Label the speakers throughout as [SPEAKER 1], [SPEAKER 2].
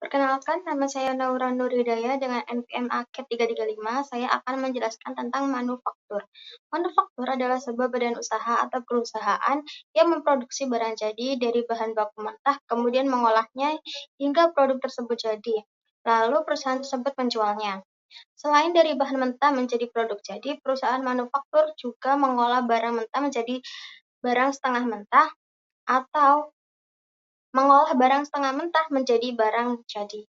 [SPEAKER 1] Perkenalkan, nama saya Naura Nurhidayah dengan NPM AKIT 335. Saya akan menjelaskan tentang manufaktur. Manufaktur adalah sebuah badan usaha atau perusahaan yang memproduksi barang jadi dari bahan baku mentah, kemudian mengolahnya hingga produk tersebut jadi. Lalu perusahaan tersebut menjualnya. Selain dari bahan mentah menjadi produk jadi, perusahaan manufaktur juga mengolah barang mentah menjadi barang setengah mentah atau mengolah barang setengah mentah menjadi barang jadi.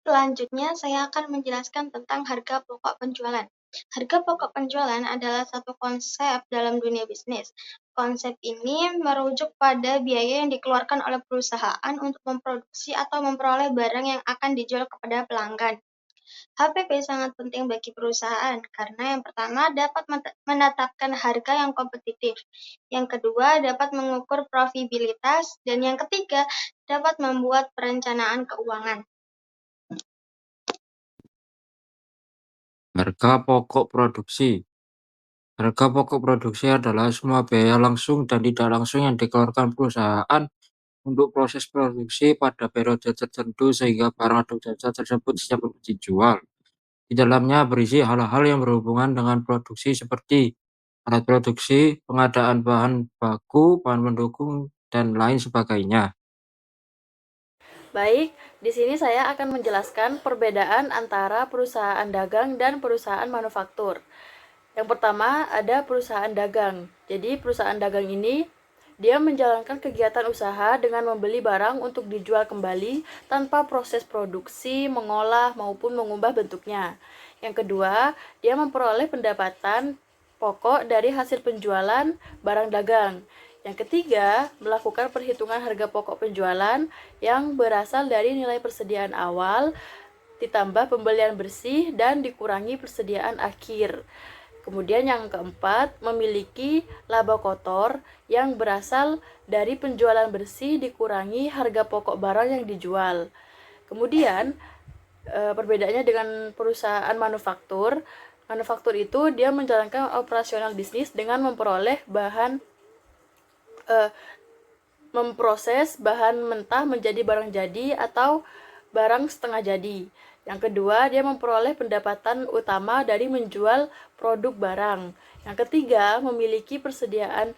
[SPEAKER 1] Selanjutnya, saya akan menjelaskan tentang harga pokok penjualan. Harga pokok penjualan adalah satu konsep dalam dunia bisnis. Konsep ini merujuk pada biaya yang dikeluarkan oleh perusahaan untuk memproduksi atau memperoleh barang yang akan dijual kepada pelanggan. HPP sangat penting bagi perusahaan karena yang pertama dapat menetapkan harga yang kompetitif, yang kedua dapat mengukur profitabilitas, dan yang ketiga dapat membuat perencanaan keuangan.
[SPEAKER 2] Harga pokok produksi. Harga pokok produksi adalah semua biaya langsung dan tidak langsung yang dikeluarkan perusahaan untuk proses produksi pada periode tertentu sehingga barang atau jasa tersebut siap untuk dijual. Di dalamnya berisi hal-hal yang berhubungan dengan produksi seperti alat produksi, pengadaan bahan baku, bahan pendukung, dan lain sebagainya.
[SPEAKER 3] Baik, di sini saya akan menjelaskan perbedaan antara perusahaan dagang dan perusahaan manufaktur. Yang pertama ada perusahaan dagang. Jadi perusahaan dagang ini dia menjalankan kegiatan usaha dengan membeli barang untuk dijual kembali tanpa proses produksi, mengolah, maupun mengubah bentuknya. Yang kedua, dia memperoleh pendapatan pokok dari hasil penjualan barang dagang. Yang ketiga, melakukan perhitungan harga pokok penjualan yang berasal dari nilai persediaan awal ditambah pembelian bersih dan dikurangi persediaan akhir. Kemudian yang keempat, memiliki laba kotor yang berasal dari penjualan bersih dikurangi harga pokok barang yang dijual. Kemudian perbedaannya dengan perusahaan manufaktur, manufaktur itu dia menjalankan operasional bisnis dengan memproses bahan mentah menjadi barang jadi atau barang setengah jadi. Yang kedua, dia memperoleh pendapatan utama dari menjual produk barang. Yang ketiga, memiliki persediaan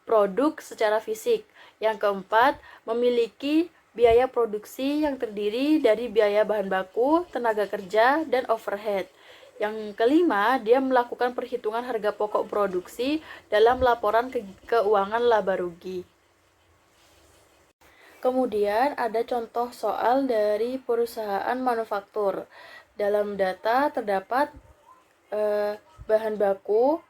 [SPEAKER 3] produk secara fisik. Yang keempat, memiliki biaya produksi yang terdiri dari biaya bahan baku, tenaga kerja, dan overhead. Yang kelima, dia melakukan perhitungan harga pokok produksi dalam laporan keuangan laba rugi. Kemudian ada contoh soal dari perusahaan manufaktur. Dalam data terdapat bahan baku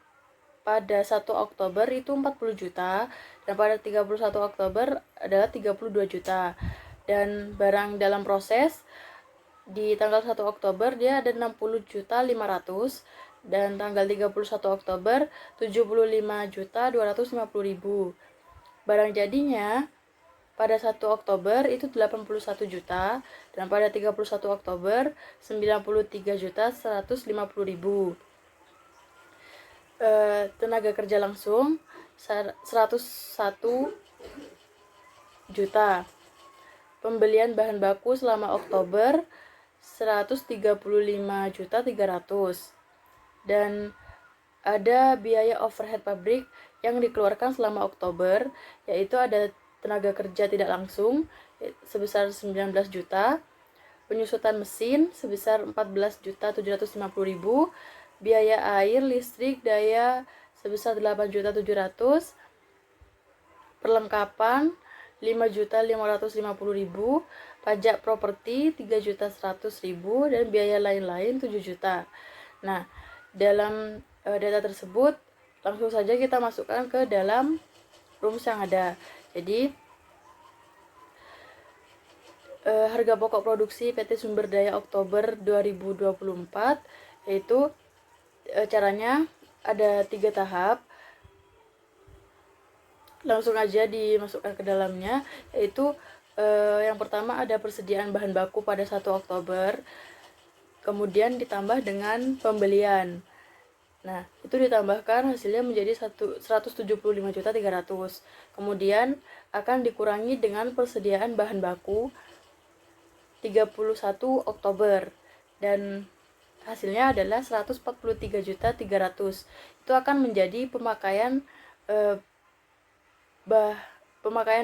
[SPEAKER 3] pada 1 Oktober itu 40 juta dan pada 31 Oktober adalah 32 juta. Dan barang dalam proses di tanggal 1 Oktober dia ada 60 juta 500 dan tanggal 31 Oktober 75 juta 250 ribu. Barang jadinya pada 1 Oktober itu 81 juta dan pada 31 Oktober 93 juta 150 ribu. Tenaga kerja langsung 101 juta. Pembelian bahan baku selama Oktober 135 juta 300. Dan ada biaya overhead pabrik yang dikeluarkan selama Oktober, yaitu ada tenaga kerja tidak langsung sebesar 19 juta, penyusutan mesin sebesar 14 juta 750 ribu, biaya air, listrik, daya sebesar 8 juta 700, perlengkapan 5 juta 550 ribu, pajak properti 3 juta 100 ribu, dan biaya lain-lain 7 juta. Nah, dalam data tersebut langsung saja kita masukkan ke dalam rumus yang ada. Jadi harga pokok produksi PT Sumber Daya Oktober 2024 yaitu caranya ada 3 tahap. Langsung aja dimasukkan ke dalamnya, yaitu yang pertama ada persediaan bahan baku pada 1 Oktober, kemudian ditambah dengan pembelian. Nah, itu ditambahkan hasilnya menjadi 175.300.000. Kemudian akan dikurangi dengan persediaan bahan baku 31 Oktober dan hasilnya adalah 143.300.000. Itu akan menjadi pemakaian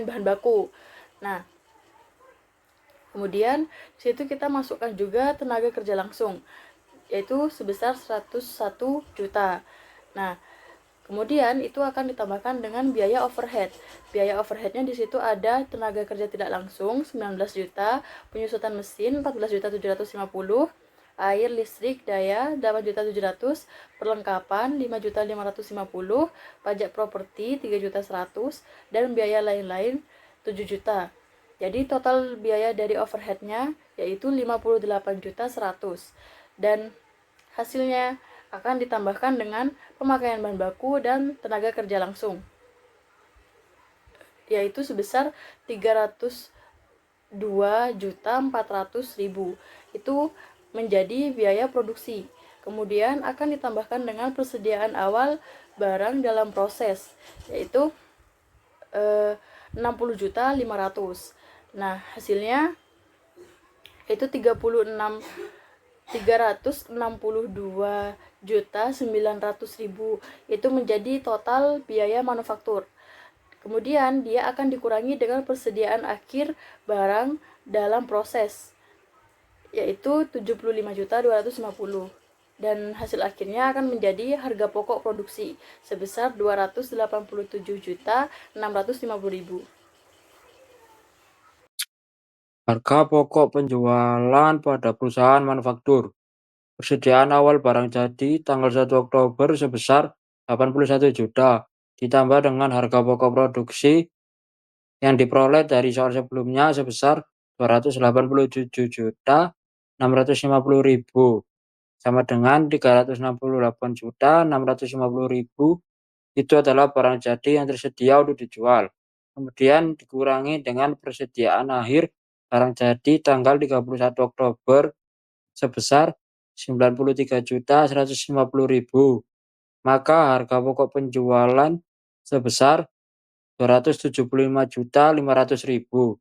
[SPEAKER 3] bahan baku. Nah, kemudian di situ kita masukkan juga tenaga kerja langsung, yaitu sebesar 101 juta. Nah, kemudian itu akan ditambahkan dengan biaya overhead. Biaya overheadnya di situ ada tenaga kerja tidak langsung 19 juta, penyusutan mesin 14.750, air, listrik, daya 8.700, perlengkapan 5.550, pajak properti 3.100, dan biaya lain-lain 7 juta. Jadi total biaya dari overheadnya yaitu 58.100, dan hasilnya akan ditambahkan dengan pemakaian bahan baku dan tenaga kerja langsung, yaitu sebesar 302.400.000. Itu menjadi biaya produksi. Kemudian akan ditambahkan dengan persediaan awal barang dalam proses, yaitu 60.500.000. Nah, hasilnya itu 362.900.000. Itu menjadi total biaya manufaktur. Kemudian dia akan dikurangi dengan persediaan akhir barang dalam proses, yaitu 75.250, dan hasil akhirnya akan menjadi harga pokok produksi sebesar 287.650.000.
[SPEAKER 2] Harga pokok penjualan pada perusahaan manufaktur. Persediaan awal barang jadi tanggal 1 Oktober sebesar 81 juta, ditambah dengan harga pokok produksi yang diperoleh dari soal sebelumnya sebesar 287.650.000, sama dengan 368.650.000. Itu adalah barang jadi yang tersedia untuk dijual. Kemudian dikurangi dengan persediaan akhir barang jadi tanggal 31 Oktober sebesar 93.150.000. Maka harga pokok penjualan sebesar 275.500.000.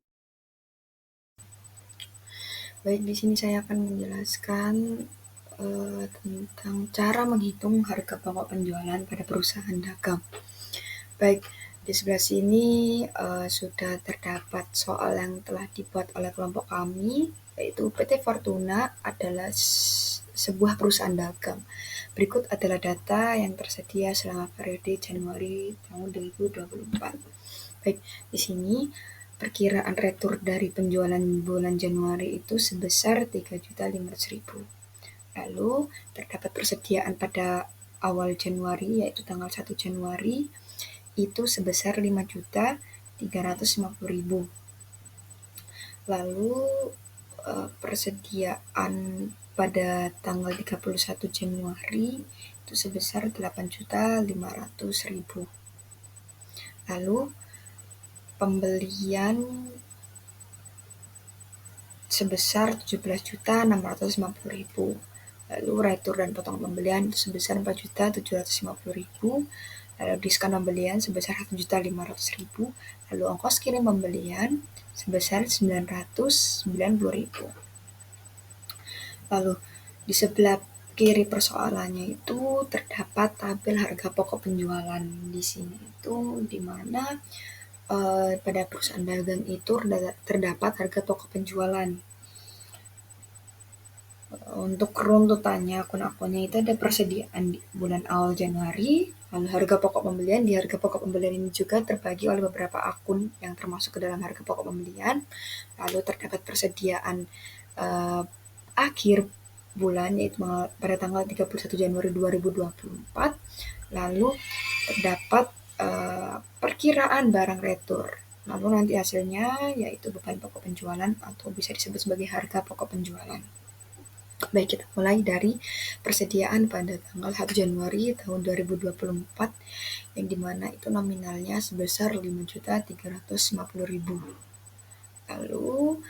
[SPEAKER 4] Baik, di sini saya akan menjelaskan tentang cara menghitung harga pokok penjualan pada perusahaan dagang. Baik, di sebelah sini sudah terdapat soal yang telah dibuat oleh kelompok kami, yaitu PT Fortuna adalah sebuah perusahaan dagang. Berikut adalah data yang tersedia selama periode Januari tahun 2024. Baik, di sini perkiraan retur dari penjualan bulan Januari itu sebesar 3.500.000. Lalu terdapat persediaan pada awal Januari, yaitu tanggal 1 Januari, itu sebesar 5.350.000. Lalu persediaan pada tanggal 31 Januari itu sebesar 8.500.000. Lalu pembelian sebesar 17.650.000. Lalu retur dan potong pembelian sebesar 4.750.000. Lalu diskon pembelian sebesar 1.500.000. Lalu ongkos kirim pembelian sebesar 990.000. Lalu di sebelah kiri persoalannya itu terdapat tabel harga pokok penjualan. Di sini itu di mana pada perusahaan dagang itu terdapat harga pokok penjualan. Untuk runtutannya akun-akunnya itu ada persediaan di bulan awal Januari, lalu harga pokok pembelian. Di harga pokok pembelian ini juga terbagi oleh beberapa akun yang termasuk ke dalam harga pokok pembelian. Lalu terdapat persediaan akhir bulan, yaitu pada tanggal 31 Januari 2024. Lalu terdapat perkiraan barang retur. Lalu nanti hasilnya yaitu beban pokok penjualan atau bisa disebut sebagai harga pokok penjualan. Baik, kita mulai dari persediaan pada tanggal 1 Januari tahun 2024, yang dimana itu nominalnya sebesar 5.350.000. Lalu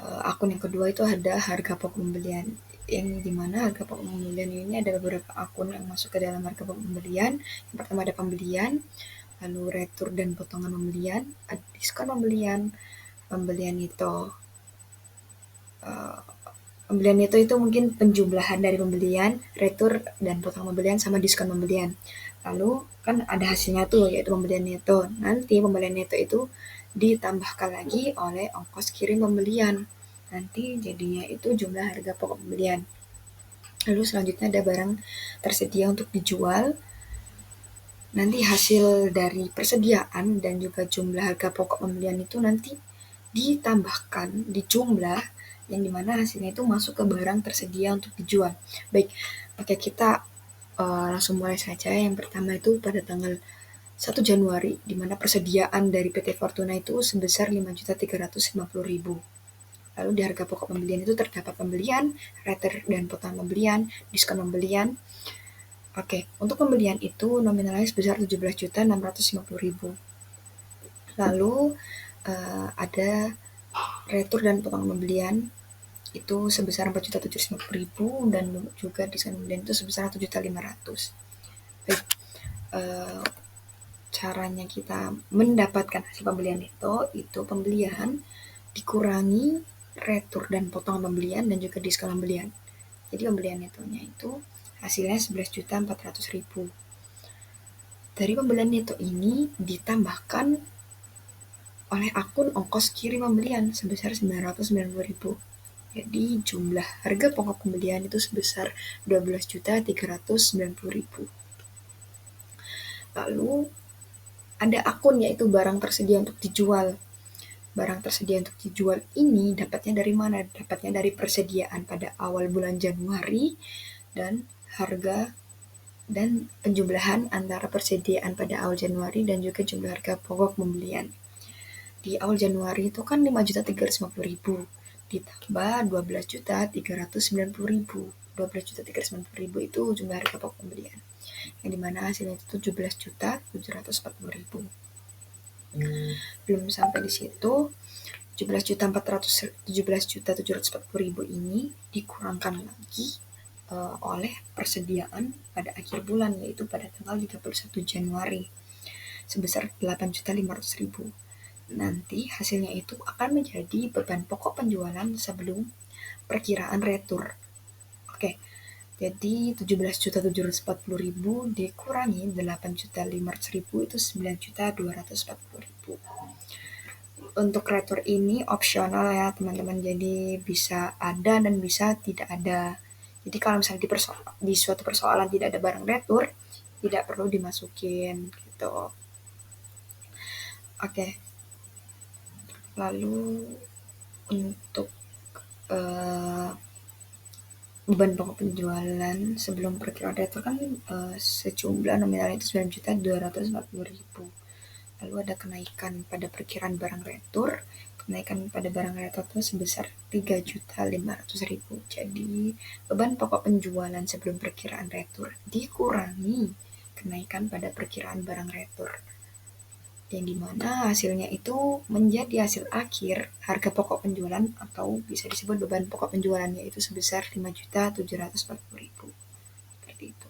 [SPEAKER 4] Akun yang kedua itu ada harga pokok pembelian, yang dimana harga pokok pembelian ini ada beberapa akun yang masuk ke dalam harga pokok pembelian. Yang pertama ada pembelian, lalu retur dan potongan pembelian, ada diskon pembelian, pembelian itu pembelian itu mungkin penjumlahan dari pembelian, retur dan potongan pembelian sama diskon pembelian. Lalu kan ada hasilnya tuh, yaitu pembelian neto. Nanti pembelian neto itu ditambahkan lagi oleh ongkos kirim pembelian. Nanti jadinya itu jumlah harga pokok pembelian. Lalu selanjutnya ada barang tersedia untuk dijual. Nanti hasil dari persediaan dan juga jumlah harga pokok pembelian itu nanti ditambahkan di jumlah yang dimana hasilnya itu masuk ke barang tersedia untuk dijual. Baik, oke, kita langsung mulai saja. Yang pertama itu pada tanggal 1 Januari, di mana persediaan dari PT Fortuna itu sebesar 5.350.000. Lalu di harga pokok pembelian itu terdapat pembelian, retur dan potongan pembelian, diskon pembelian. Oke, untuk pembelian itu nominalnya sebesar 17.650.000. Lalu ada retur dan potongan pembelian itu sebesar 4.750.000 dan juga diskon pembelian itu sebesar 1.500.000. Baik, caranya kita mendapatkan hasil pembelian itu pembelian dikurangi retur dan potongan pembelian dan juga diskon pembelian. Jadi pembelian netonya itu hasilnya 11.400.000. Dari pembelian neto ini ditambahkan oleh akun ongkos kirim pembelian sebesar 990.000. Jadi jumlah harga pokok pembelian itu sebesar 12.390.000. Lalu ada akun yaitu barang tersedia untuk dijual. Barang tersedia untuk dijual ini dapatnya dari mana? Dapatnya dari persediaan pada awal bulan Januari dan harga dan penjumlahan antara persediaan pada awal Januari dan juga jumlah harga pokok pembelian. Di awal Januari itu kan 5.350.000 ditambah 12.390.000. 12.390.000 itu jumlah harga pokok pembelian, yang dimana hasilnya itu 17.740.000. Belum sampai di situ, 17.740.000 ini dikurangkan lagi oleh persediaan pada akhir bulan, yaitu pada tanggal 31 Januari sebesar 8.500.000. Nanti hasilnya itu akan menjadi beban pokok penjualan sebelum perkiraan retur. Oke, jadi 17.740.000 dikurangi 8.500.000 itu 9.240.000. Untuk retur ini opsional ya teman-teman, jadi bisa ada dan bisa tidak ada. Jadi kalau misalnya di suatu persoalan tidak ada barang retur, tidak perlu dimasukin gitu. Oke. Lalu untuk beban pokok penjualan sebelum perkiraan retur kan sejumlah nominalnya itu 9.240.000. Lalu ada kenaikan pada perkiraan barang retur. Kenaikan pada barang retur itu sebesar 3.500.000. Jadi beban pokok penjualan sebelum perkiraan retur dikurangi kenaikan pada perkiraan barang retur, yang dimana hasilnya itu menjadi hasil akhir harga pokok penjualan atau bisa disebut beban pokok penjualannya itu sebesar 5.740.000. Seperti itu.